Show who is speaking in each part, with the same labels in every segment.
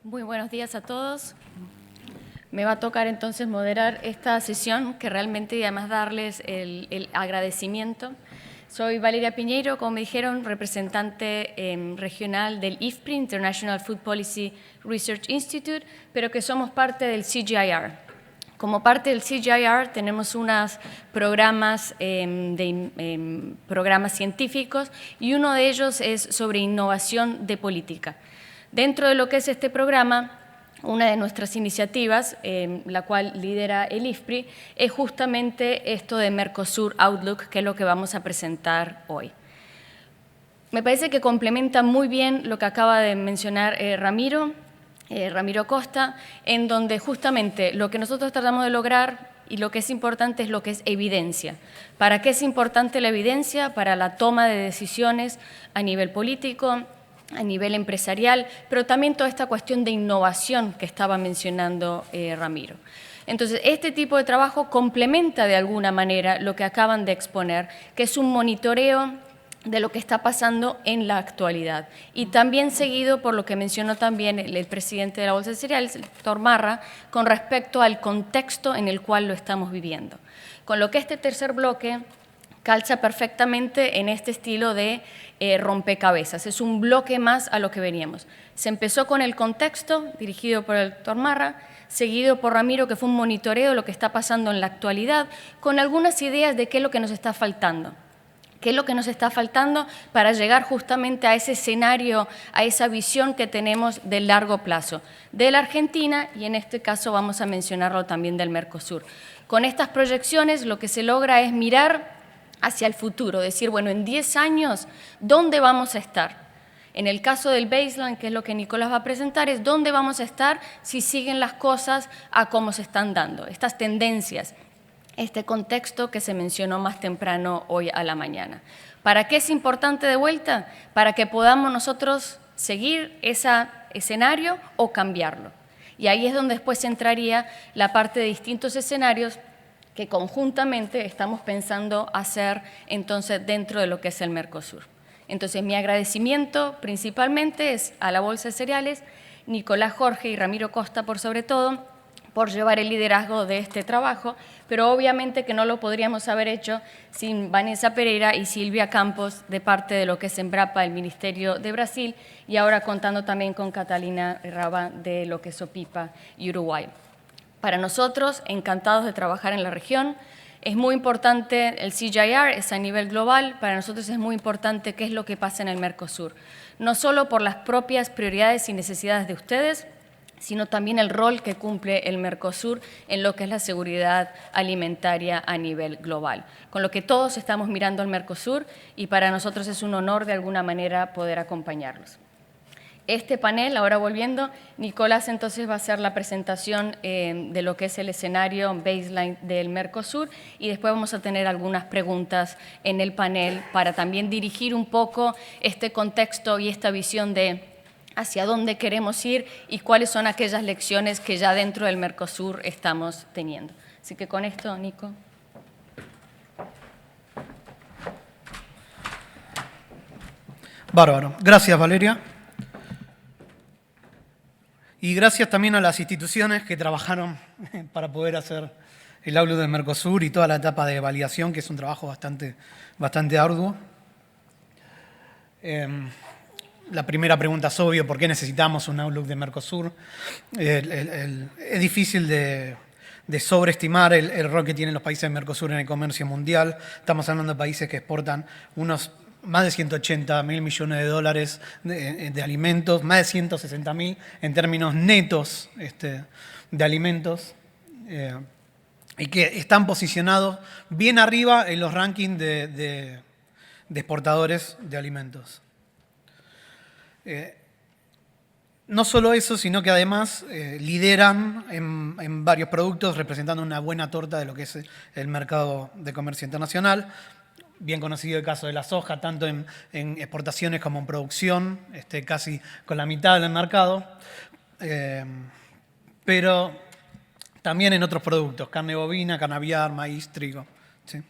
Speaker 1: Muy buenos días a todos. Me va a tocar entonces moderar esta sesión, que realmente y además darles el agradecimiento. Soy Valeria Piñeiro, como me dijeron, representante regional del IFPRI, International Food Policy Research Institute, pero que somos parte del CGIAR. Como parte del CGIAR tenemos unos programas, programas científicos y uno de ellos es sobre innovación de política. Dentro de lo que es este programa, una de nuestras iniciativas, la cual lidera el IFPRI, es justamente esto de Mercosur Outlook, que es lo que vamos a presentar hoy. Me parece que complementa muy bien lo que acaba de mencionar Ramiro Costa, en donde justamente lo que nosotros tratamos de lograr y lo que es importante es lo que es evidencia. ¿Para qué es importante la evidencia? Para la toma de decisiones a nivel político, a nivel empresarial, pero también toda esta cuestión de innovación que estaba mencionando Ramiro. Entonces, este tipo de trabajo complementa de alguna manera lo que acaban de exponer, que es un monitoreo de lo que está pasando en la actualidad. Y también seguido por lo que mencionó también el presidente de la Bolsa de Cereales, el doctor Marra, con respecto al contexto en el cual lo estamos viviendo. Con lo que este tercer bloque calza perfectamente en este estilo de rompecabezas. Es un bloque más a lo que veníamos. Se empezó con el contexto, dirigido por el doctor Marra, seguido por Ramiro, que fue un monitoreo de lo que está pasando en la actualidad, con algunas ideas de qué es lo que nos está faltando. ¿Qué es lo que nos está faltando para llegar justamente a ese escenario, a esa visión que tenemos de largo plazo de la Argentina y en este caso vamos a mencionarlo también del Mercosur? Con estas proyecciones lo que se logra es mirar hacia el futuro, decir, bueno, en 10 años, ¿dónde vamos a estar? En el caso del baseline, que es lo que Nicolás va a presentar, es dónde vamos a estar si siguen las cosas a cómo se están dando, estas tendencias, este contexto que se mencionó más temprano hoy a la mañana. ¿Para qué es importante de vuelta? Para que podamos nosotros seguir ese escenario o cambiarlo. Y ahí es donde después entraría la parte de distintos escenarios que conjuntamente estamos pensando hacer entonces dentro de lo que es el Mercosur. Entonces mi agradecimiento principalmente es a la Bolsa de Cereales, Nicolás Jorge y Ramiro Costa por sobre todo, por llevar el liderazgo de este trabajo, pero obviamente que no lo podríamos haber hecho sin Vanessa Pereira y Silvia Campos de parte de lo que es Embrapa, el Ministerio de Brasil, y ahora contando también con Catalina Raba de lo que es OPIPA y Uruguay. Para nosotros, encantados de trabajar en la región, es muy importante el CGIAR, es a nivel global, para nosotros es muy importante qué es lo que pasa en el Mercosur, no solo por las propias prioridades y necesidades de ustedes, sino también el rol que cumple el Mercosur en lo que es la seguridad alimentaria a nivel global. Con lo que todos estamos mirando al Mercosur y para nosotros es un honor de alguna manera poder acompañarlos. Este panel, ahora volviendo, Nicolás entonces va a hacer la presentación de lo que es el escenario baseline del Mercosur y después vamos a tener algunas preguntas en el panel para también dirigir un poco este contexto y esta visión de hacia dónde queremos ir y cuáles son aquellas lecciones que ya dentro del Mercosur estamos teniendo. Así que con esto, Nico.
Speaker 2: Bárbaro. Gracias, Valeria. Y gracias también a las instituciones que trabajaron para poder hacer el Outlook del Mercosur y toda la etapa de validación, que es un trabajo bastante arduo. La primera pregunta es obvio, ¿por qué necesitamos un Outlook de Mercosur? Es difícil de sobreestimar el rol que tienen los países de Mercosur en el comercio mundial. Estamos hablando de países que exportan más de 180.000 millones de dólares de alimentos, más de 160.000 en términos netos de alimentos, y que están posicionados bien arriba en los rankings de exportadores de alimentos. No solo eso, sino que además lideran en varios productos, representando una buena torta de lo que es el mercado de comercio internacional. Bien conocido el caso de la soja, tanto en exportaciones como en producción, casi con la mitad del mercado, pero también en otros productos, carne bovina, carne aviar, maíz, trigo. ¿Sí?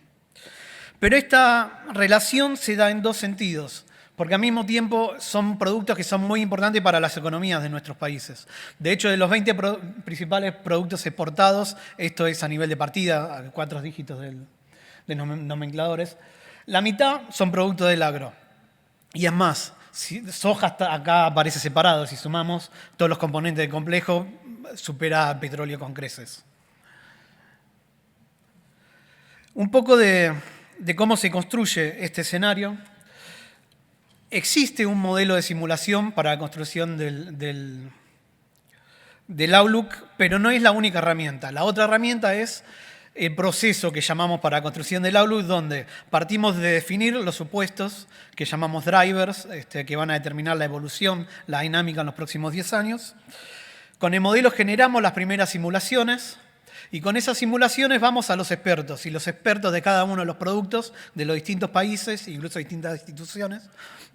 Speaker 2: Pero esta relación se da en dos sentidos. porque al mismo tiempo son productos que son muy importantes para las economías de nuestros países. De hecho, de los 20 principales productos exportados, esto es a nivel de partida, a 4 dígitos de nomencladores, la mitad son productos del agro. Y es más, soja acá aparece separado, si sumamos todos los componentes del complejo, supera al petróleo con creces. Un poco de cómo se construye este escenario. Existe un modelo de simulación para la construcción del Outlook, pero no es la única herramienta. La otra herramienta es el proceso que llamamos para la construcción del Outlook, donde partimos de definir los supuestos que llamamos drivers, que van a determinar la evolución, la dinámica en los próximos 10 años. Con el modelo generamos las primeras simulaciones y con esas simulaciones vamos a los expertos. Y los expertos de cada uno de los productos de los distintos países, incluso distintas instituciones,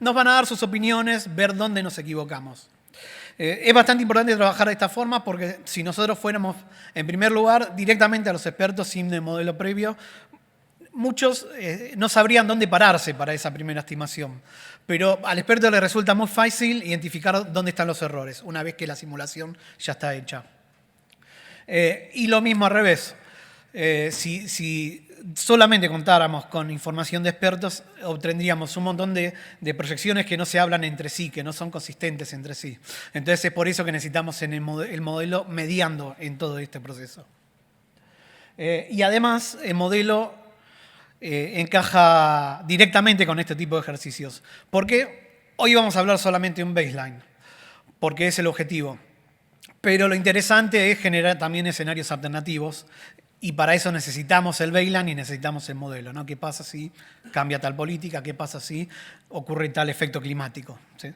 Speaker 2: nos van a dar sus opiniones, ver dónde nos equivocamos. Es bastante importante trabajar de esta forma porque si nosotros fuéramos, en primer lugar, directamente a los expertos sin el modelo previo, muchos no sabrían dónde pararse para esa primera estimación. Pero al experto le resulta muy fácil identificar dónde están los errores, una vez que la simulación ya está hecha. Y lo mismo al revés. Si solamente contáramos con información de expertos, obtendríamos un montón de proyecciones que no se hablan entre sí, que no son consistentes entre sí. Entonces es por eso que necesitamos el modelo mediando en todo este proceso. Y además el modelo encaja directamente con este tipo de ejercicios. ¿Por qué? Hoy vamos a hablar solamente de un baseline, porque es el objetivo. Pero lo interesante es generar también escenarios alternativos y para eso necesitamos el baseline y necesitamos el modelo, ¿no? ¿Qué pasa si cambia tal política? ¿Qué pasa si ocurre tal efecto climático? ¿Sí?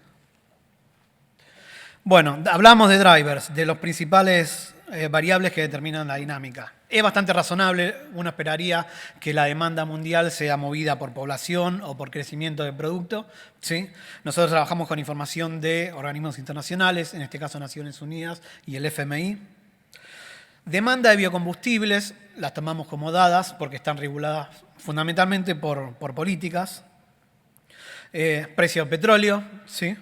Speaker 2: Bueno, hablamos de drivers, de los principales variables que determinan la dinámica. Es bastante razonable, uno esperaría que la demanda mundial sea movida por población o por crecimiento de producto. ¿Sí? Nosotros trabajamos con información de organismos internacionales, en este caso Naciones Unidas y el FMI. Demanda de biocombustibles, las tomamos como dadas porque están reguladas fundamentalmente por políticas. Precio del petróleo, ¿sí?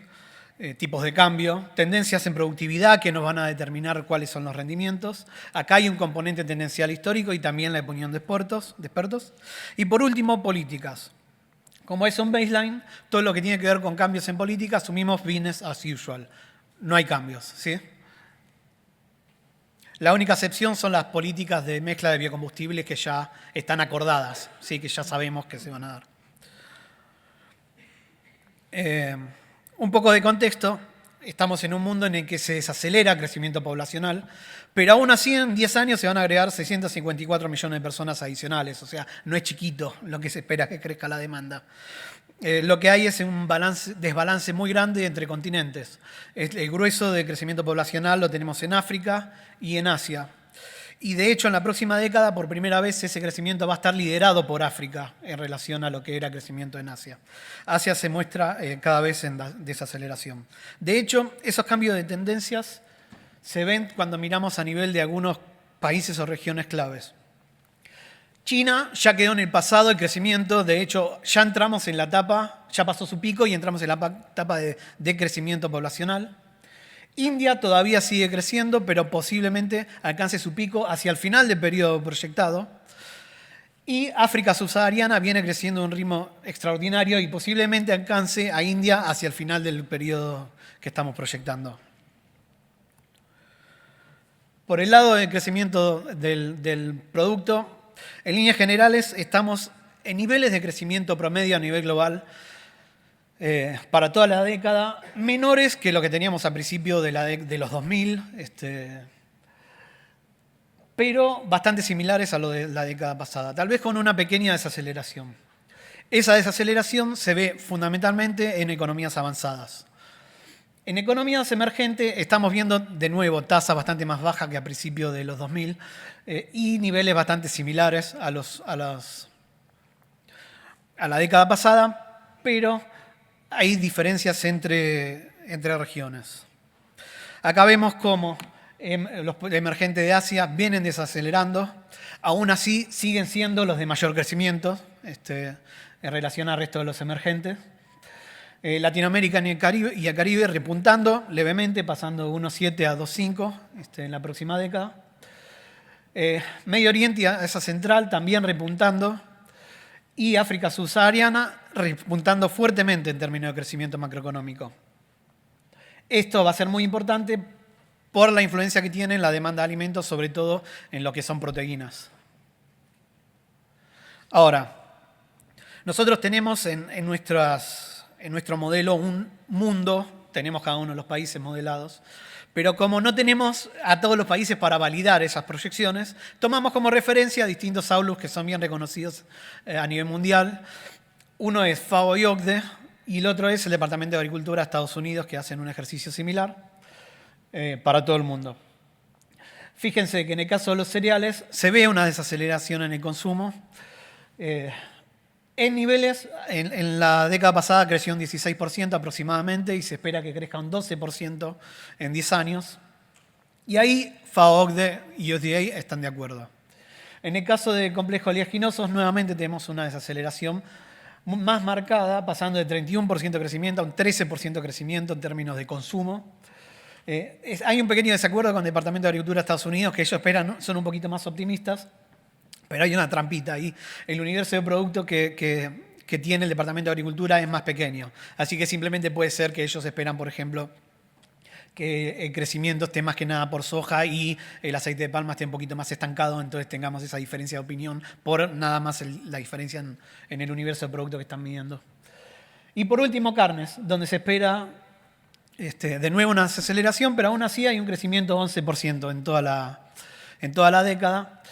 Speaker 2: Tipos de cambio, tendencias en productividad que nos van a determinar cuáles son los rendimientos. Acá hay un componente tendencial histórico y también la opinión de expertos. Y por último, políticas. Como es un baseline, todo lo que tiene que ver con cambios en política, asumimos business as usual. No hay cambios, ¿sí? La única excepción son las políticas de mezcla de biocombustibles que ya están acordadas, ¿sí? Que ya sabemos que se van a dar. Un poco de contexto, estamos en un mundo en el que se desacelera el crecimiento poblacional, pero aún así en 10 años se van a agregar 654 millones de personas adicionales, o sea, no es chiquito lo que se espera que crezca la demanda. Lo que hay es un desbalance muy grande entre continentes. El grueso del crecimiento poblacional lo tenemos en África y en Asia. Y de hecho, en la próxima década, por primera vez, ese crecimiento va a estar liderado por África en relación a lo que era crecimiento en Asia. Asia se muestra cada vez en desaceleración. De hecho, esos cambios de tendencias se ven cuando miramos a nivel de algunos países o regiones claves. China ya quedó en el pasado el crecimiento, de hecho, ya entramos en la etapa, ya pasó su pico y entramos en la etapa de crecimiento poblacional. India todavía sigue creciendo, pero posiblemente alcance su pico hacia el final del periodo proyectado. Y África subsahariana viene creciendo a un ritmo extraordinario y posiblemente alcance a India hacia el final del periodo que estamos proyectando. Por el lado del crecimiento del producto, en líneas generales estamos en niveles de crecimiento promedio a nivel global para toda la década, menores que lo que teníamos a principio de los 2000, pero bastante similares a lo de la década pasada, tal vez con una pequeña desaceleración. Esa desaceleración se ve fundamentalmente en economías avanzadas. En economías emergentes estamos viendo de nuevo tasas bastante más bajas que a principios de los 2000 y niveles bastante similares a la década pasada, pero hay diferencias entre regiones. Acá vemos cómo los emergentes de Asia vienen desacelerando, aún así siguen siendo los de mayor crecimiento en relación al resto de los emergentes. Latinoamérica y el Caribe repuntando levemente, pasando de 1,7 a 2,5 en la próxima década. Medio Oriente y Asia Central también repuntando. Y África subsahariana repuntando fuertemente en términos de crecimiento macroeconómico. Esto va a ser muy importante por la influencia que tiene en la demanda de alimentos, sobre todo en lo que son proteínas. Ahora, nosotros tenemos en nuestro modelo un mundo, tenemos cada uno de los países modelados, pero como no tenemos a todos los países para validar esas proyecciones, tomamos como referencia distintos outlooks que son bien reconocidos a nivel mundial. Uno es FAO y OCDE, y el otro es el Departamento de Agricultura de Estados Unidos, que hacen un ejercicio similar para todo el mundo. Fíjense que en el caso de los cereales se ve una desaceleración en el consumo. En niveles, en la década pasada creció un 16% aproximadamente y se espera que crezca un 12% en 10 años. Y ahí FAO, OCDE y USDA están de acuerdo. En el caso de complejos oleaginosos, nuevamente tenemos una desaceleración más marcada, pasando de 31% de crecimiento a un 13% de crecimiento en términos de consumo. Hay un pequeño desacuerdo con el Departamento de Agricultura de Estados Unidos, que ellos esperan, son un poquito más optimistas. Pero hay una trampita ahí. El universo de productos que tiene el Departamento de Agricultura es más pequeño. Así que simplemente puede ser que ellos esperan, por ejemplo, que el crecimiento esté más que nada por soja y el aceite de palma esté un poquito más estancado, entonces tengamos esa diferencia de opinión por nada más la diferencia en el universo de productos que están midiendo. Y por último, carnes, donde se espera de nuevo una desaceleración, pero aún así hay un crecimiento de 11% en toda la década.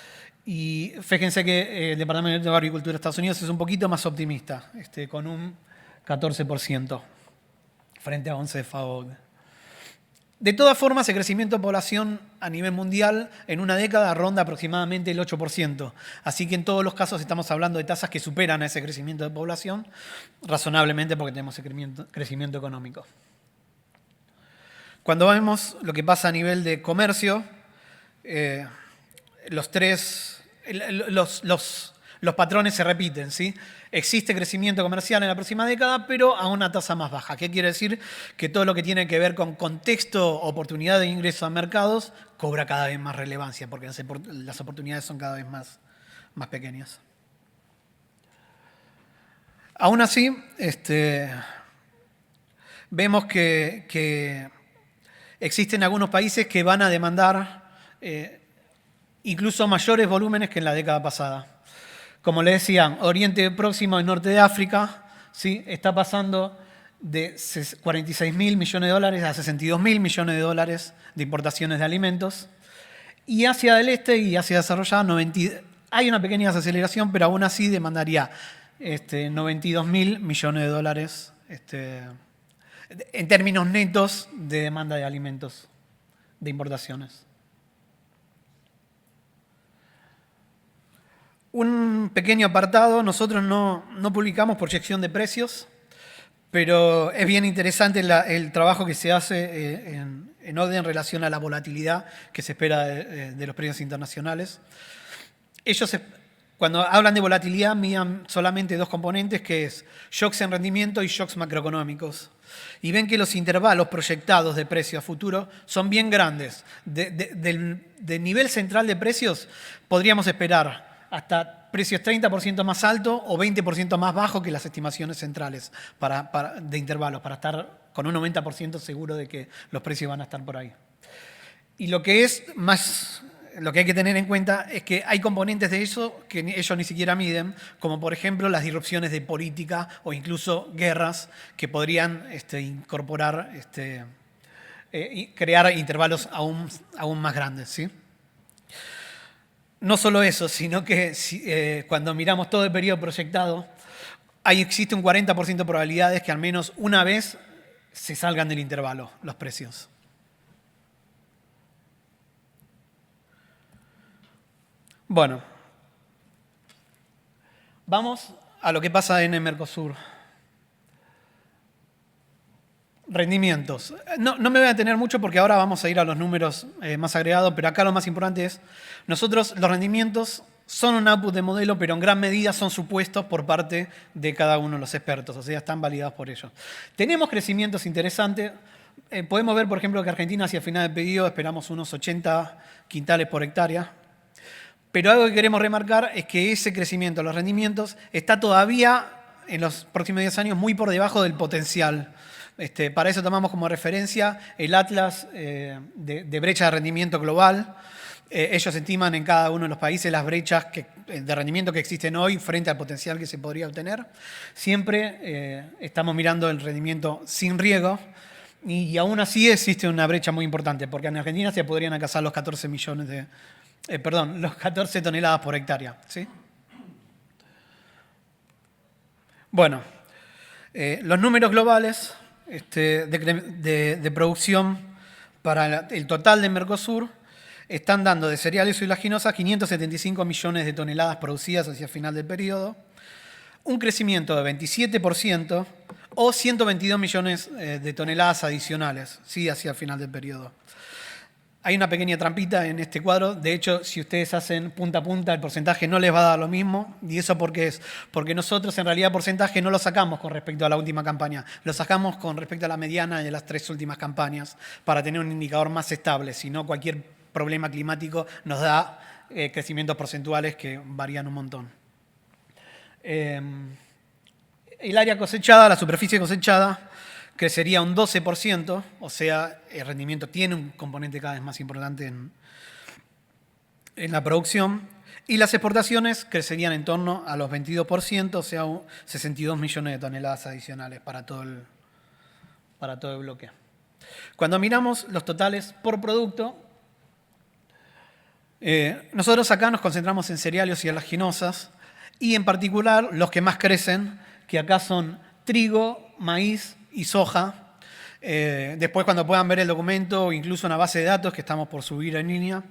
Speaker 2: Y fíjense que el Departamento de Agricultura de Estados Unidos es un poquito más optimista, con un 14% frente a 11% de FAO. De todas formas, el crecimiento de población a nivel mundial en una década ronda aproximadamente el 8%. Así que en todos los casos estamos hablando de tasas que superan a ese crecimiento de población, razonablemente porque tenemos el crecimiento económico. Cuando vemos lo que pasa a nivel de comercio, los patrones se repiten, ¿sí? Existe crecimiento comercial en la próxima década, pero a una tasa más baja. ¿Qué quiere decir? Que todo lo que tiene que ver con contexto, oportunidad de ingreso a mercados, cobra cada vez más relevancia, porque las oportunidades son cada vez más pequeñas. Aún así, vemos que existen algunos países que van a demandar incluso mayores volúmenes que en la década pasada. Como les decía, Oriente Próximo y Norte de África, ¿sí? Está pasando de 46.000 millones de dólares a 62.000 millones de dólares de importaciones de alimentos. Y Asia del Este y Asia desarrollada, hay una pequeña desaceleración, pero aún así demandaría 92.000 millones de dólares en términos netos de demanda de alimentos, de importaciones. Un pequeño apartado, nosotros no publicamos proyección de precios, pero es bien interesante el trabajo que se hace en OCDE en relación a la volatilidad que se espera de los precios internacionales. Ellos, cuando hablan de volatilidad, miran solamente dos componentes, que es shocks en rendimiento y shocks macroeconómicos. Y ven que los intervalos proyectados de precio a futuro son bien grandes. Del nivel central de precios podríamos esperar hasta precios 30% más altos o 20% más bajos que las estimaciones centrales de intervalos, para estar con un 90% seguro de que los precios van a estar por ahí. Y lo que hay que tener en cuenta es que hay componentes de eso que ellos ni siquiera miden, como por ejemplo las disrupciones de política o incluso guerras que podrían incorporar, crear intervalos aún más grandes, ¿sí? No solo eso, sino que cuando miramos todo el periodo proyectado, existe un 40% de probabilidades que al menos una vez se salgan del intervalo los precios. Bueno, vamos a lo que pasa en el Mercosur. Rendimientos. No me voy a detener mucho porque ahora vamos a ir a los números más agregados, pero acá lo más importante es, nosotros los rendimientos son un output de modelo, pero en gran medida son supuestos por parte de cada uno de los expertos, o sea, están validados por ellos. Tenemos crecimientos interesantes. Podemos ver, por ejemplo, que Argentina hacia el final del periodo esperamos unos 80 quintales por hectárea. Pero algo que queremos remarcar es que ese crecimiento de los rendimientos está todavía en los próximos 10 años muy por debajo del potencial. Para eso tomamos como referencia el Atlas de brecha de rendimiento global. Ellos estiman en cada uno de los países las brechas de rendimiento que existen hoy frente al potencial que se podría obtener. Siempre estamos mirando el rendimiento sin riego y aún así existe una brecha muy importante, porque en Argentina se podrían alcanzar los 14 los 14 toneladas por hectárea. ¿Sí? Bueno, los números globales de producción para el total de Mercosur están dando de cereales y oleaginosas 575 millones de toneladas producidas hacia el final del periodo, un crecimiento de 27% o 122 millones de toneladas adicionales, ¿sí? Hacia el final del periodo. Hay una pequeña trampita en este cuadro. De hecho, si ustedes hacen punta a punta, el porcentaje no les va a dar lo mismo. ¿Y eso por qué es? Porque nosotros en realidad porcentaje no lo sacamos con respecto a la última campaña. Lo sacamos con respecto a la mediana de las 3 últimas campañas para tener un indicador más estable. Si no, cualquier problema climático nos da crecimientos porcentuales que varían un montón. El área cosechada, la superficie cosechada, crecería un 12%, o sea, el rendimiento tiene un componente cada vez más importante en la producción, y las exportaciones crecerían en torno a los 22%, o sea, 62 millones de toneladas adicionales para todo el bloque. Cuando miramos los totales por producto, nosotros acá nos concentramos en cereales y oleaginosas, y en particular los que más crecen, que acá son trigo, maíz y soja. Después, cuando puedan ver el documento o incluso una base de datos que estamos por subir en línea,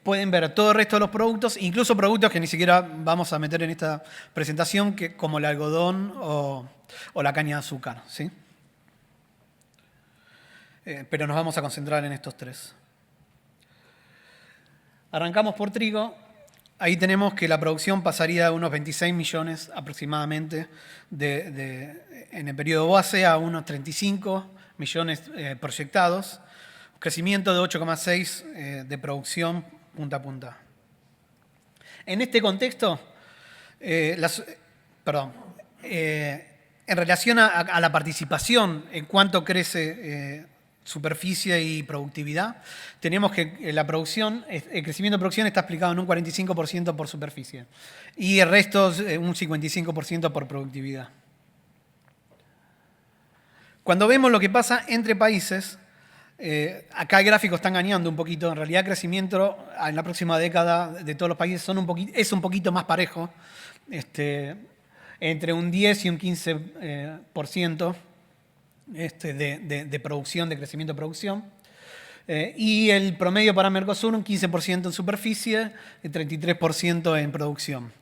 Speaker 2: pueden ver todo el resto de los productos, incluso productos que ni siquiera vamos a meter en esta presentación, como el algodón o la caña de azúcar, ¿sí? Pero nos vamos a concentrar en estos tres. Arrancamos por trigo. Ahí tenemos que la producción pasaría de unos 26 millones aproximadamente en el periodo base a unos 35 millones proyectados. Crecimiento de 8,6 de producción punta a punta. En este contexto, en relación a la participación en cuánto crece superficie y productividad, tenemos que el crecimiento de producción está explicado en un 45% por superficie y el resto un 55% por productividad. Cuando vemos lo que pasa entre países, acá el gráfico está engañando un poquito. En realidad el crecimiento en la próxima década de todos los países es un poquito más parejo, entre un 10 y un 15% de producción, de crecimiento de producción. Y el promedio para Mercosur, un 15% en superficie y 33% en producción.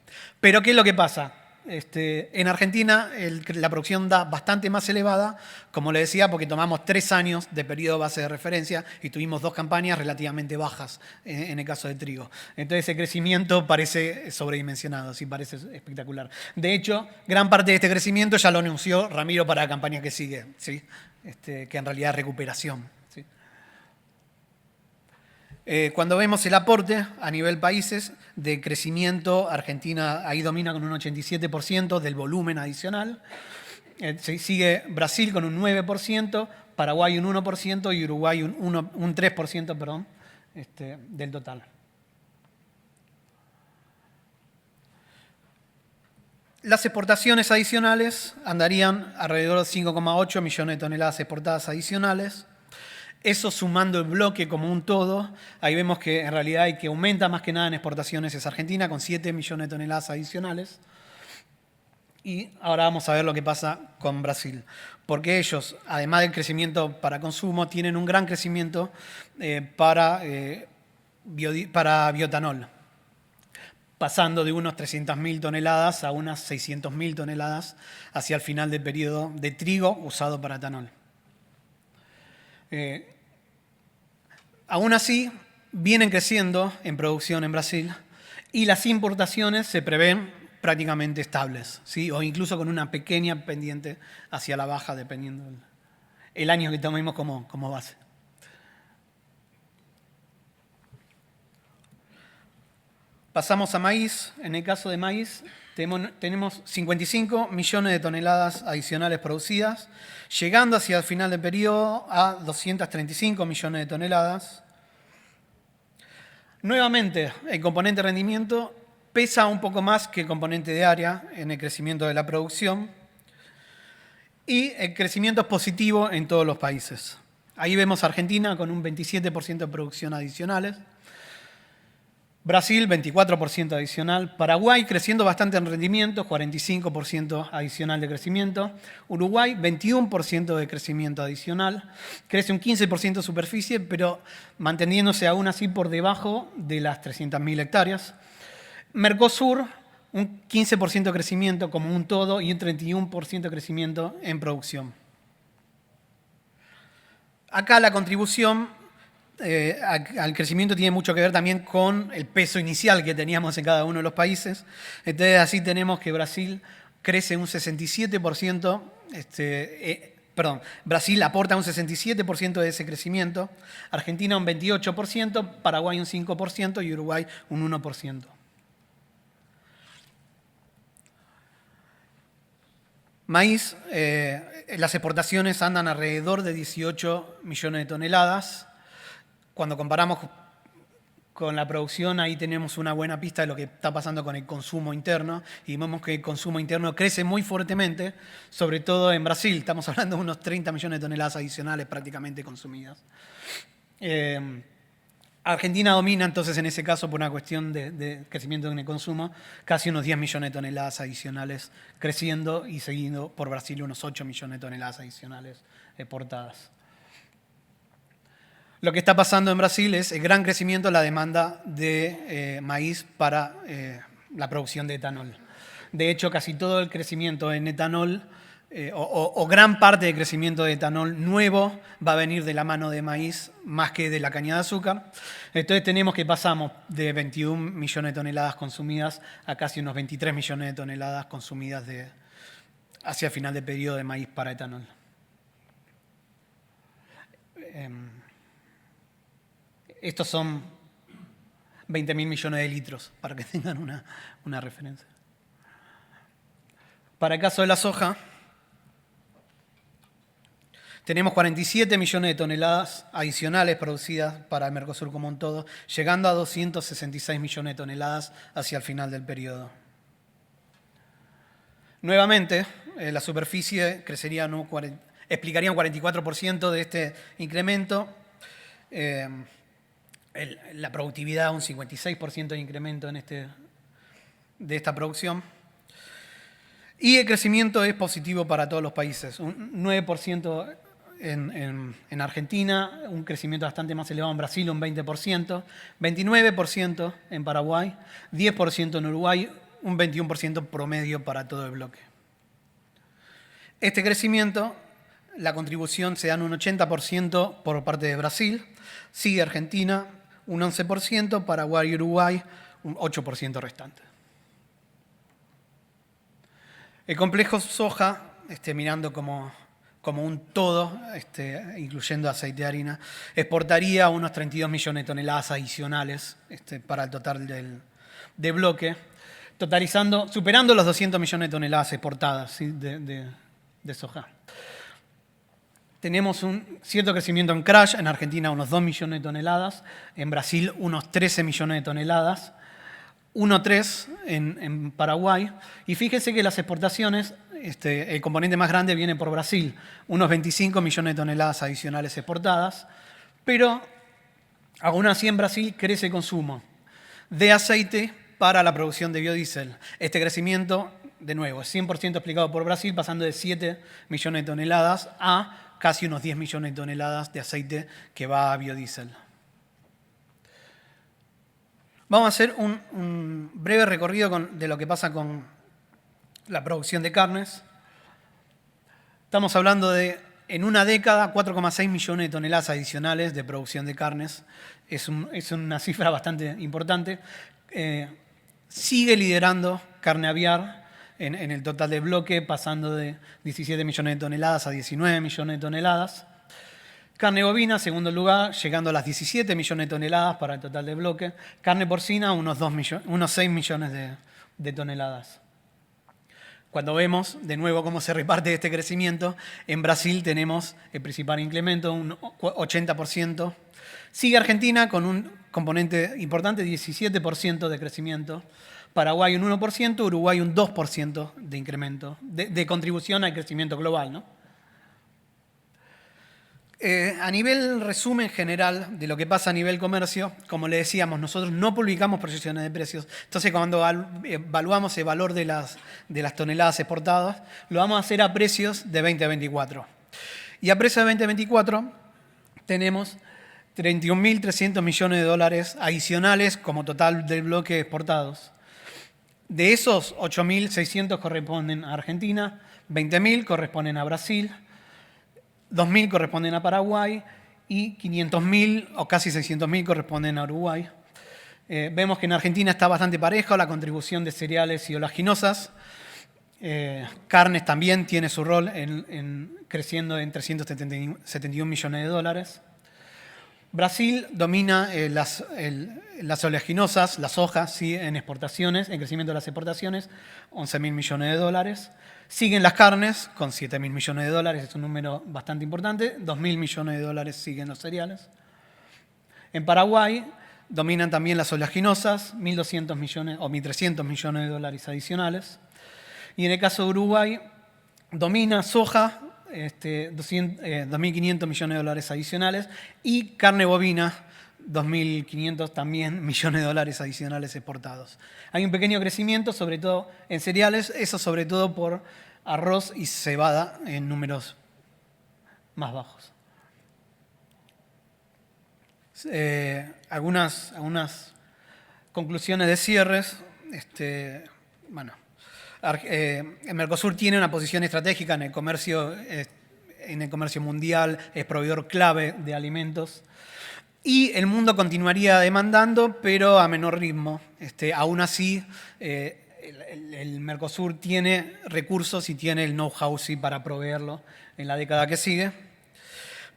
Speaker 2: Pero ¿qué es lo que pasa? En Argentina la producción da bastante más elevada, como le decía, porque tomamos 3 años de periodo base de referencia y tuvimos 2 campañas relativamente bajas en el caso de trigo. Entonces el crecimiento parece sobredimensionado, sí, parece espectacular. De hecho, gran parte de este crecimiento ya lo anunció Ramiro para la campaña que sigue, ¿sí? Que en realidad es recuperación. ¿Sí? Cuando vemos el aporte a nivel países de crecimiento, Argentina ahí domina con un 87% del volumen adicional. Sigue Brasil con un 9%, Paraguay un 1% y Uruguay un 3%, perdón, del total. Las exportaciones adicionales andarían alrededor de 5,8 millones de toneladas exportadas adicionales. Eso sumando el bloque como un todo, ahí vemos que en realidad el que aumenta más que nada en exportaciones es Argentina, con 7 millones de toneladas adicionales. Y ahora vamos a ver lo que pasa con Brasil. Porque ellos, además del crecimiento para consumo, tienen un gran crecimiento para bioetanol, pasando de unos 300.000 toneladas a unas 600.000 toneladas hacia el final del periodo de trigo usado para etanol. Aún así, vienen creciendo en producción en Brasil Y las importaciones se prevén prácticamente estables, ¿sí? O incluso con una pequeña pendiente hacia la baja, dependiendo el año que tomemos como base. Pasamos a maíz. En el caso de maíz, tenemos 55 millones de toneladas adicionales producidas, llegando hacia el final del periodo a 235 millones de toneladas. Nuevamente, el componente rendimiento pesa un poco más que el componente de área en el crecimiento de la producción, y el crecimiento es positivo en todos los países. Ahí vemos a Argentina con un 27% de producción adicionales, Brasil 24% adicional, Paraguay creciendo bastante en rendimiento, 45% adicional de crecimiento, Uruguay 21% de crecimiento adicional, crece un 15% de superficie, pero manteniéndose aún así por debajo de las 300.000 hectáreas. Mercosur, un 15% de crecimiento como un todo y un 31% de crecimiento en producción. Acá la contribución al crecimiento tiene mucho que ver también con el peso inicial que teníamos en cada uno de los países. Entonces, así tenemos que Brasil crece un 67%, Brasil aporta un 67% de ese crecimiento, Argentina un 28%, Paraguay un 5% y Uruguay un 1%. Maíz, las exportaciones andan alrededor de 18 millones de toneladas. Cuando comparamos con la producción, ahí tenemos una buena pista de lo que está pasando con el consumo interno, y vemos que el consumo interno crece muy fuertemente, sobre todo en Brasil. Estamos hablando de unos 30 millones de toneladas adicionales prácticamente consumidas. Argentina domina entonces en ese caso por una cuestión de crecimiento en el consumo, casi unos 10 millones de toneladas adicionales creciendo, y seguido por Brasil unos 8 millones de toneladas adicionales exportadas. Lo que está pasando en Brasil es el gran crecimiento de la demanda de maíz para la producción de etanol. De hecho, casi todo el crecimiento en etanol, o gran parte del crecimiento de etanol nuevo, va a venir de la mano de maíz más que de la caña de azúcar. Entonces tenemos que pasamos de 21 millones de toneladas consumidas a casi unos 23 millones de toneladas consumidas hacia el final del periodo de maíz para etanol. Estos son 20.000 millones de litros, para que tengan una referencia. Para el caso de la soja, tenemos 47 millones de toneladas adicionales producidas para el Mercosur como un todo, llegando a 266 millones de toneladas hacia el final del periodo. Nuevamente, la superficie crecería, explicaría un 44% de este incremento. La productividad, un 56% de incremento de esta producción. Y el crecimiento es positivo para todos los países. Un 9% en Argentina, un crecimiento bastante más elevado en Brasil, un 20%, 29% en Paraguay, 10% en Uruguay, un 21% promedio para todo el bloque. Este crecimiento, la contribución se da en un 80% por parte de Brasil, sigue Argentina, un 11%, Paraguay y Uruguay, un 8% restante. El complejo soja, mirando como un todo, incluyendo aceite de harina, exportaría unos 32 millones de toneladas adicionales para el total del bloque, totalizando, superando los 200 millones de toneladas exportadas, ¿sí?, de soja. Tenemos un cierto crecimiento en crush, en Argentina unos 2 millones de toneladas, en Brasil unos 13 millones de toneladas, 1,3 en Paraguay. Y fíjense que las exportaciones, el componente más grande viene por Brasil, unos 25 millones de toneladas adicionales exportadas, pero aún así en Brasil crece el consumo de aceite para la producción de biodiesel. Este crecimiento, de nuevo, es 100% explicado por Brasil, pasando de 7 millones de toneladas a casi unos 10 millones de toneladas de aceite que va a biodiesel. Vamos a hacer un breve recorrido de lo que pasa con la producción de carnes. Estamos hablando de, en una década, 4,6 millones de toneladas adicionales de producción de carnes. Es una cifra bastante importante. Sigue liderando carne aviar en el total de bloque, pasando de 17 millones de toneladas a 19 millones de toneladas. Carne bovina, segundo lugar, llegando a las 17 millones de toneladas para el total de bloque. Carne porcina, unos 6 millones de toneladas. Cuando vemos de nuevo cómo se reparte este crecimiento, en Brasil tenemos el principal incremento, un 80%. Sigue Argentina con un componente importante, 17% de crecimiento. Paraguay un 1%, Uruguay un 2% de incremento, de contribución al crecimiento global, ¿no? A nivel resumen general de lo que pasa a nivel comercio, como le decíamos, nosotros no publicamos proyecciones de precios. Entonces, cuando evaluamos el valor de las toneladas exportadas, lo vamos a hacer a precios de 2024. Y a precios de 2024 tenemos 31.300 millones de dólares adicionales como total del bloque exportados. De esos, 8.600 corresponden a Argentina, 20.000 corresponden a Brasil, 2.000 corresponden a Paraguay y 500.000 o casi 600.000 corresponden a Uruguay. Vemos que en Argentina está bastante parejo la contribución de cereales y oleaginosas. Carnes también tiene su rol creciendo en 371 millones de dólares. Brasil domina las oleaginosas, las hojas, ¿sí? En exportaciones, en crecimiento de las exportaciones, 11.000 millones de dólares. Siguen las carnes con 7.000 millones de dólares, es un número bastante importante. 2.000 millones de dólares siguen los cereales. En Paraguay dominan también las oleaginosas, 1.200 millones o 1.300 millones de dólares adicionales. Y en el caso de Uruguay domina soja, 2.500 millones de dólares adicionales, y carne bovina, 2.500 también millones de dólares adicionales exportados. Hay un pequeño crecimiento, sobre todo en cereales, eso sobre todo por arroz y cebada en números más bajos. Algunas conclusiones de cierres. El Mercosur tiene una posición estratégica en el comercio mundial, es proveedor clave de alimentos. Y el mundo continuaría demandando, pero a menor ritmo. Aún así, el Mercosur tiene recursos y tiene el know-how para proveerlo en la década que sigue.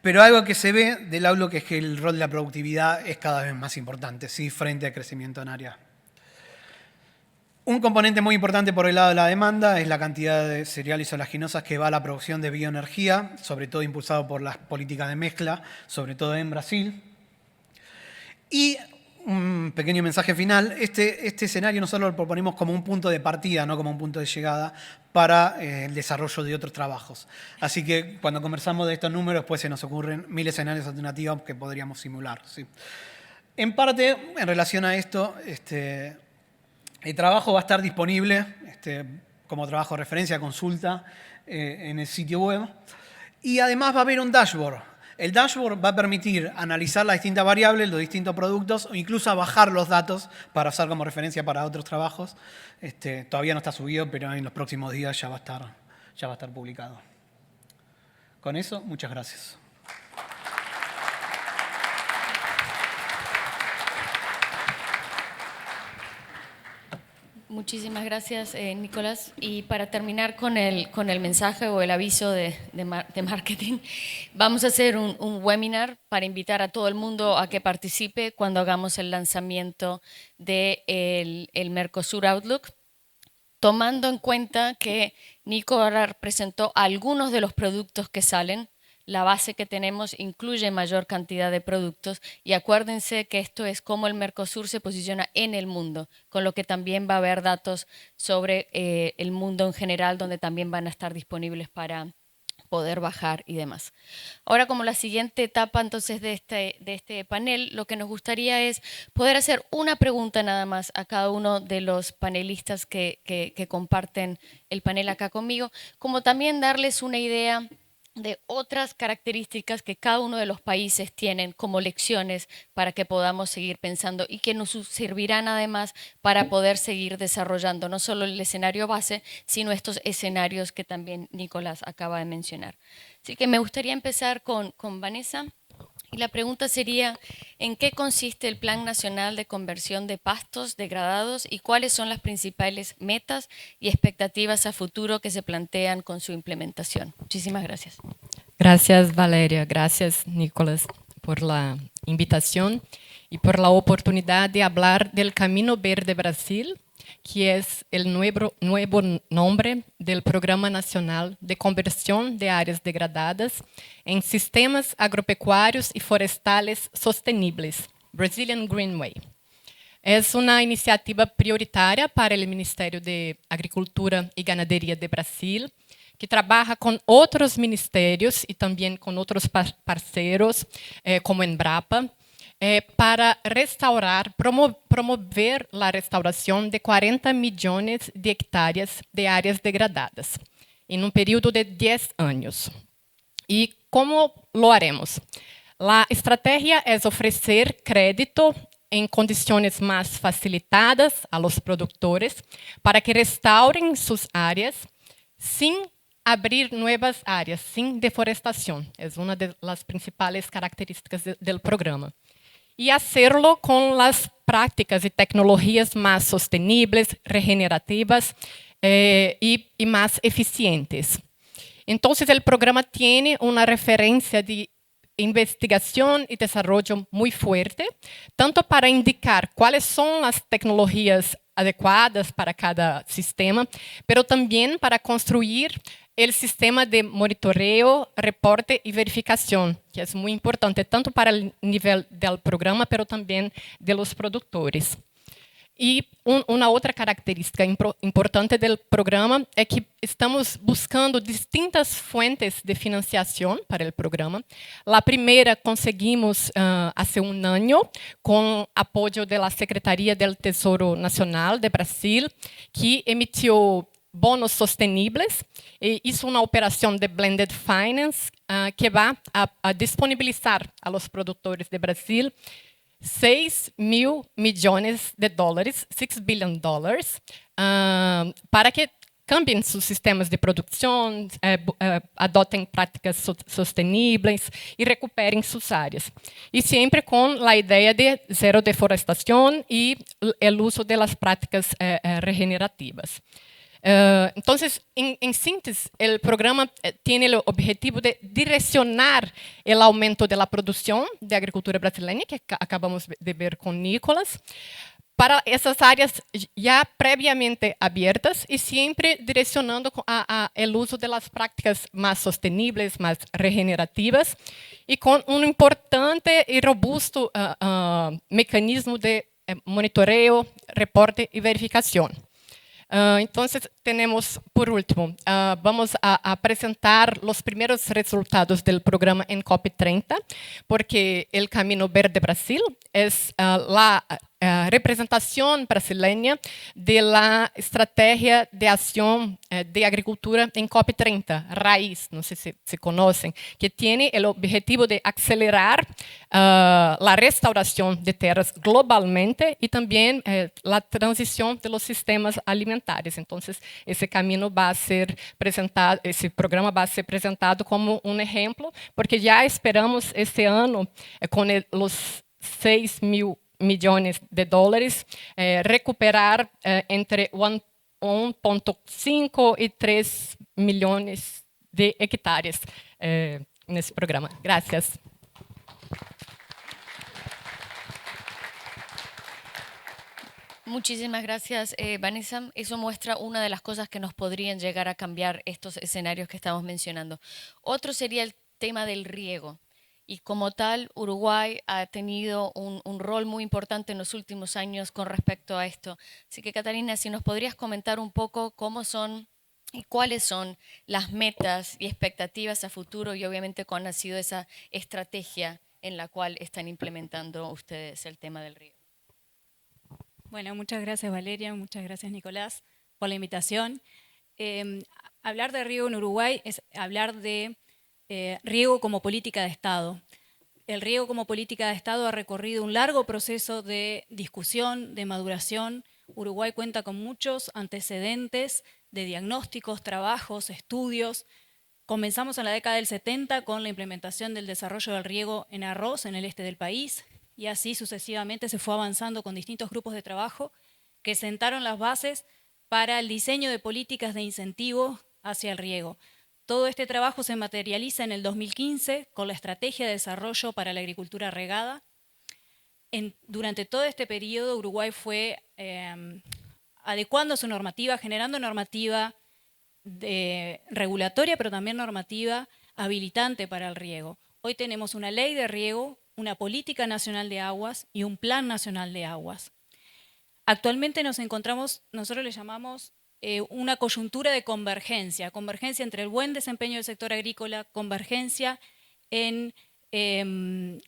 Speaker 2: Pero algo que se ve del outlook es que el rol de la productividad es cada vez más importante, ¿sí? Frente al crecimiento en área. Un componente muy importante por el lado de la demanda es la cantidad de cereales oleaginosas que va a la producción de bioenergía, sobre todo impulsado por las políticas de mezcla, sobre todo en Brasil. Y un pequeño mensaje final, este escenario nosotros lo proponemos como un punto de partida, no como un punto de llegada para el desarrollo de otros trabajos. Así que cuando conversamos de estos números, pues se nos ocurren 1.000 escenarios alternativos que podríamos simular, ¿sí? En parte, en relación a esto, el trabajo va a estar disponible como trabajo de referencia, consulta en el sitio web. Y además va a haber un dashboard. El dashboard va a permitir analizar las distintas variables, los distintos productos, o incluso a bajar los datos para usar como referencia para otros trabajos. Todavía no está subido, pero en los próximos días ya va a estar publicado. Con eso, muchas gracias.
Speaker 1: Muchísimas gracias, Nicolás. Y para terminar con el mensaje o el aviso de marketing, vamos a hacer un webinar para invitar a todo el mundo a que participe cuando hagamos el lanzamiento del Mercosur Outlook, tomando en cuenta que Nico ahora presentó algunos de los productos que salen. La base que tenemos incluye mayor cantidad de productos y acuérdense que esto es cómo el Mercosur se posiciona en el mundo, con lo que también va a haber datos sobre el mundo en general, donde también van a estar disponibles para poder bajar y demás. Ahora, como la siguiente etapa entonces de este panel, lo que nos gustaría es poder hacer una pregunta nada más a cada uno de los panelistas que comparten el panel acá conmigo, como también darles una idea de otras características que cada uno de los países tienen como lecciones para que podamos seguir pensando y que nos servirán además para poder seguir desarrollando no solo el escenario base, sino estos escenarios que también Nicolás acaba de mencionar. Así que me gustaría empezar con Vanessa. Y la pregunta sería, ¿en qué consiste el Plan Nacional de Conversión de Pastos Degradados y cuáles son las principales metas y expectativas a futuro que se plantean con su implementación? Muchísimas gracias.
Speaker 3: Gracias, Valeria. Gracias, Nicolás, por la invitación y por la oportunidad de hablar del Camino Verde Brasil, que es el nuevo nombre del Programa Nacional de Conversión de Áreas Degradadas en Sistemas Agropecuarios y Forestales Sostenibles, Brazilian Greenway. Es una iniciativa prioritaria para el Ministerio de Agricultura y Ganadería de Brasil, que trabaja con otros ministerios y también con otros parceros, como Embrapa, para restaurar, promover la restauración de 40 millones de hectáreas de áreas degradadas en un periodo de 10 años. ¿Y cómo lo haremos? La estrategia es ofrecer crédito en condiciones más facilitadas a los productores para que restauren sus áreas sin abrir nuevas áreas, sin deforestación. Es una de las principales características del programa. Y hacerlo con las prácticas y tecnologías más sostenibles, regenerativas y más eficientes. Entonces, el programa tiene una referencia de investigación y desarrollo muy fuerte, tanto para indicar cuáles son las tecnologías adecuadas para cada sistema, pero también para construir el sistema de monitoreo, reporte y verificación, que es muy importante, tanto para el nivel del programa, pero también de los productores. Y una otra característica importante del programa es que estamos buscando distintas fuentes de financiación para el programa. La primera conseguimos hace un año con apoyo de la Secretaría del Tesoro Nacional de Brasil, que emitió bonos sostenibles e hizo una operación de blended finance que va a disponibilizar a los productores de Brasil 6 mil millones de dólares, $6 billion, para que cambien sus sistemas de producción, adoten prácticas sostenibles y recuperen sus áreas. Y siempre con la idea de cero deforestación y el uso de las prácticas regenerativas. Entonces, en síntesis, el programa tiene el objetivo de direccionar el aumento de la producción de agricultura brasileña, que acabamos de ver con Nicolás, para esas áreas ya previamente abiertas y siempre direccionando a el uso de las prácticas más sostenibles, más regenerativas y con un importante y robusto mecanismo de monitoreo, reporte y verificación. Entonces, tenemos, por último, vamos a presentar los primeros resultados del programa en COP30, porque el Camino Verde Brasil es la representación brasileña de la estrategia de acción de agricultura en COP30, RAIZ, no sé si conocen, que tiene el objetivo de acelerar la restauración de tierras globalmente y también la transición de los sistemas alimentarios. Entonces, ese camino va a ser presentado, ese programa va a ser presentado como un ejemplo, porque ya esperamos este año con los 6 mil millones de dólares, recuperar entre 1.5 y 3 millones de hectáreas en ese programa. Gracias.
Speaker 1: Muchísimas gracias, Vanessa. Eso muestra una de las cosas que nos podrían llegar a cambiar estos escenarios que estamos mencionando. Otro sería el tema del riego. Y como tal, Uruguay ha tenido un rol muy importante en los últimos años con respecto a esto. Así que, Catalina, si nos podrías comentar un poco cómo son y cuáles son las metas y expectativas a futuro y obviamente cuál ha sido esa estrategia en la cual están implementando ustedes el tema del riego.
Speaker 4: Bueno, muchas gracias Valeria, muchas gracias Nicolás por la invitación. Hablar de riego en Uruguay es hablar de riego como política de Estado. El riego como política de Estado ha recorrido un largo proceso de discusión, de maduración. Uruguay cuenta con muchos antecedentes de diagnósticos, trabajos, estudios Comenzamos en la década del 70 con la implementación del desarrollo del riego en arroz en el este del país y así sucesivamente se fue avanzando con distintos grupos de trabajo que sentaron las bases para el diseño de políticas de incentivo hacia el riego. Todo este trabajo se materializa en el 2015 con la Estrategia de Desarrollo para la Agricultura Regada. Durante todo este periodo Uruguay fue adecuando su normativa, generando normativa regulatoria, pero también normativa habilitante para el riego. Hoy tenemos una ley de riego, una política nacional de aguas y un plan nacional de aguas. Actualmente nos encontramos, nosotros le llamamos una coyuntura de convergencia entre el buen desempeño del sector agrícola, convergencia en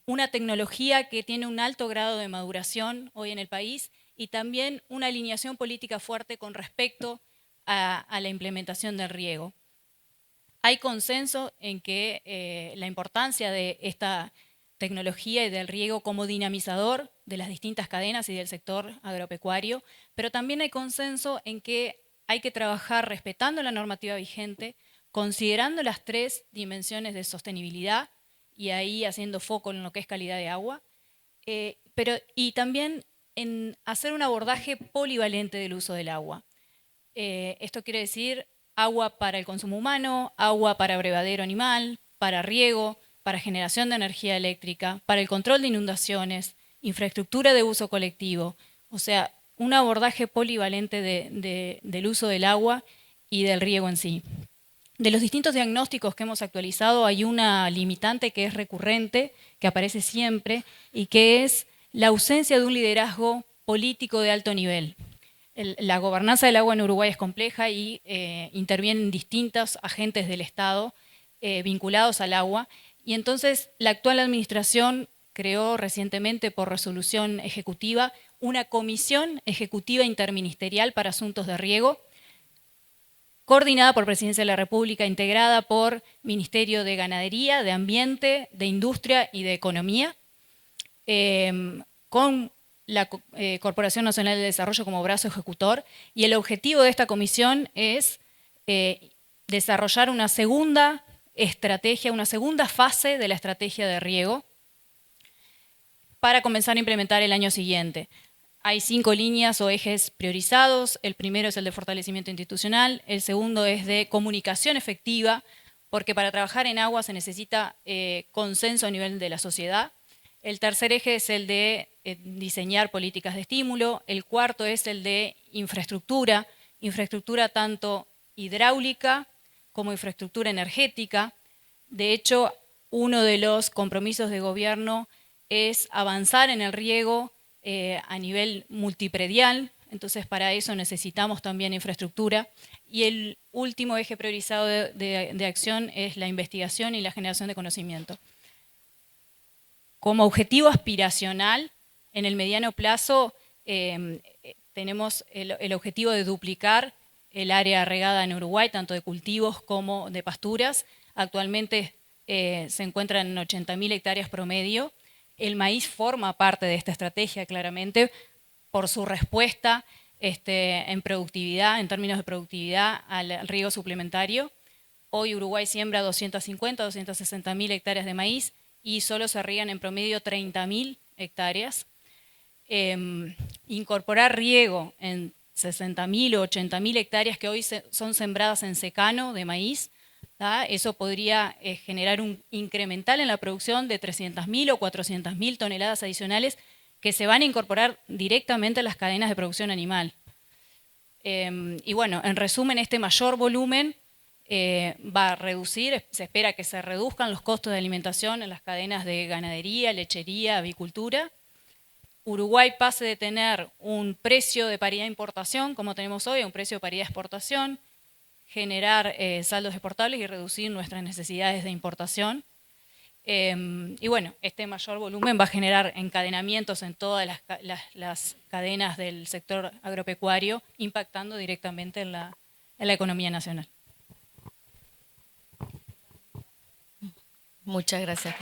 Speaker 4: una tecnología que tiene un alto grado de maduración hoy en el país y también una alineación política fuerte con respecto a la implementación del riego. Hay consenso en que la importancia de esta tecnología y del riego como dinamizador de las distintas cadenas y del sector agropecuario, pero también hay consenso en que hay que trabajar respetando la normativa vigente, considerando las 3 dimensiones de sostenibilidad y ahí haciendo foco en lo que es calidad de agua, y también en hacer un abordaje polivalente del uso del agua. Esto quiere decir agua para el consumo humano, agua para abrevadero animal, para riego, para generación de energía eléctrica, para el control de inundaciones, infraestructura de uso colectivo, o sea, un abordaje polivalente del uso del agua y del riego en sí. De los distintos diagnósticos que hemos actualizado hay una limitante que es recurrente, que aparece siempre, y que es la ausencia de un liderazgo político de alto nivel. La gobernanza del agua en Uruguay es compleja y intervienen distintos agentes del Estado vinculados al agua, y entonces la actual administración creó recientemente por resolución ejecutiva una comisión ejecutiva interministerial para asuntos de riego, coordinada por Presidencia de la República, integrada por Ministerio de Ganadería, de Ambiente, de Industria y de Economía, con la Corporación Nacional de Desarrollo como brazo ejecutor, y el objetivo de esta comisión es desarrollar una segunda estrategia, una segunda fase de la estrategia de riego para comenzar a implementar el año siguiente. Hay 5 líneas o ejes priorizados. El primero es el de fortalecimiento institucional, el segundo es de comunicación efectiva, porque para trabajar en agua se necesita consenso a nivel de la sociedad. El tercer eje es el de diseñar políticas de estímulo. El cuarto es el de infraestructura, infraestructura tanto hidráulica como infraestructura energética. De hecho, uno de los compromisos de gobierno es avanzar en el riego a nivel multipredial, entonces para eso necesitamos también infraestructura. Y el último eje priorizado de acción es la investigación y la generación de conocimiento. Como objetivo aspiracional, en el mediano plazo tenemos el objetivo de duplicar el área regada en Uruguay, tanto de cultivos como de pasturas. Actualmente se encuentran en 80.000 hectáreas promedio. El maíz forma parte de esta estrategia claramente por su respuesta en productividad, en términos de productividad al riego suplementario. Hoy Uruguay siembra 250, 260.000 hectáreas de maíz y solo se riegan en promedio 30.000 hectáreas. Incorporar riego en 60.000 o 80.000 hectáreas que hoy son sembradas en secano de maíz, eso podría generar un incremental en la producción de 300.000 o 400.000 toneladas adicionales que se van a incorporar directamente a las cadenas de producción animal. Y bueno, en resumen, este mayor volumen va a reducir, se espera que se reduzcan los costos de alimentación en las cadenas de ganadería, lechería, avicultura. Uruguay pase de tener un precio de paridad de importación, como tenemos hoy, a un precio de paridad de exportación, generar saldos exportables y reducir nuestras necesidades de importación. Y bueno, este mayor volumen va a generar encadenamientos en todas las cadenas del sector agropecuario, impactando directamente en la economía nacional.
Speaker 1: Muchas gracias.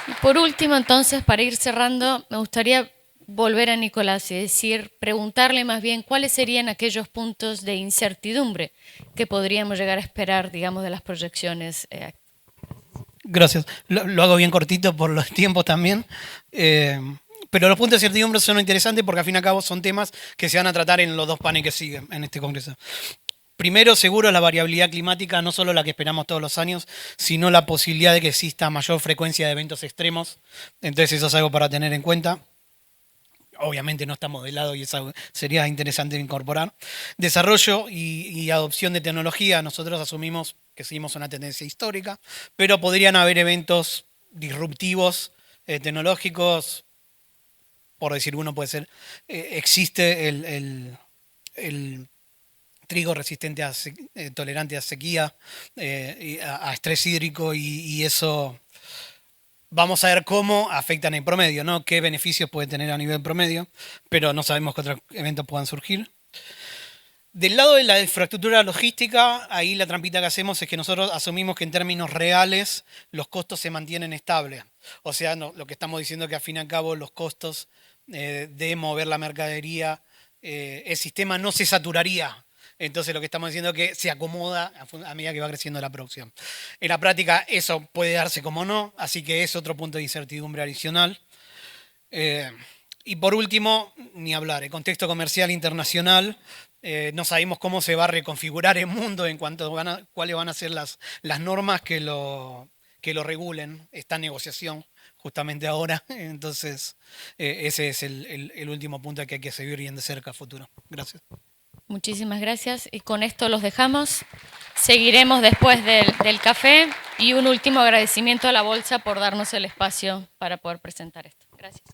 Speaker 1: Y por último, entonces, para ir cerrando, me gustaría volver a Nicolás y decir, preguntarle más bien cuáles serían aquellos puntos de incertidumbre que podríamos llegar a esperar, digamos, de las proyecciones.
Speaker 2: Gracias. Lo hago bien cortito por los tiempos también. Pero los puntos de incertidumbre son interesantes porque al fin y al cabo son temas que se van a tratar en los 2 paneles que siguen en este congreso. Primero, seguro, la variabilidad climática, no solo la que esperamos todos los años, sino la posibilidad de que exista mayor frecuencia de eventos extremos. Entonces eso es algo para tener en cuenta. Obviamente no está modelado y eso sería interesante incorporar. Desarrollo y adopción de tecnología, nosotros asumimos que seguimos una tendencia histórica, pero podrían haber eventos disruptivos tecnológicos. Por decir uno, puede ser, existe el trigo resistente tolerante a sequía, a estrés hídrico y eso vamos a ver cómo afectan en promedio, ¿no? Qué beneficios puede tener a nivel promedio, pero no sabemos qué otros eventos puedan surgir. Del lado de la infraestructura logística, ahí la trampita que hacemos es que nosotros asumimos que en términos reales los costos se mantienen estables. O sea, lo que estamos diciendo es que al fin y al cabo los costos de mover la mercadería, el sistema no se saturaría. Entonces lo que estamos diciendo es que se acomoda a medida que va creciendo la producción. En la práctica eso puede darse como no, así que es otro punto de incertidumbre adicional. Y por último, ni hablar, el contexto comercial internacional. No sabemos cómo se va a reconfigurar el mundo en cuanto a cuáles van a ser las normas que lo regulen, esta negociación justamente ahora. Entonces, ese es el último punto que hay que seguir bien de cerca a futuro. Gracias.
Speaker 1: Muchísimas gracias y con esto los dejamos. Seguiremos después del café y un último agradecimiento a la Bolsa por darnos el espacio para poder presentar esto. Gracias.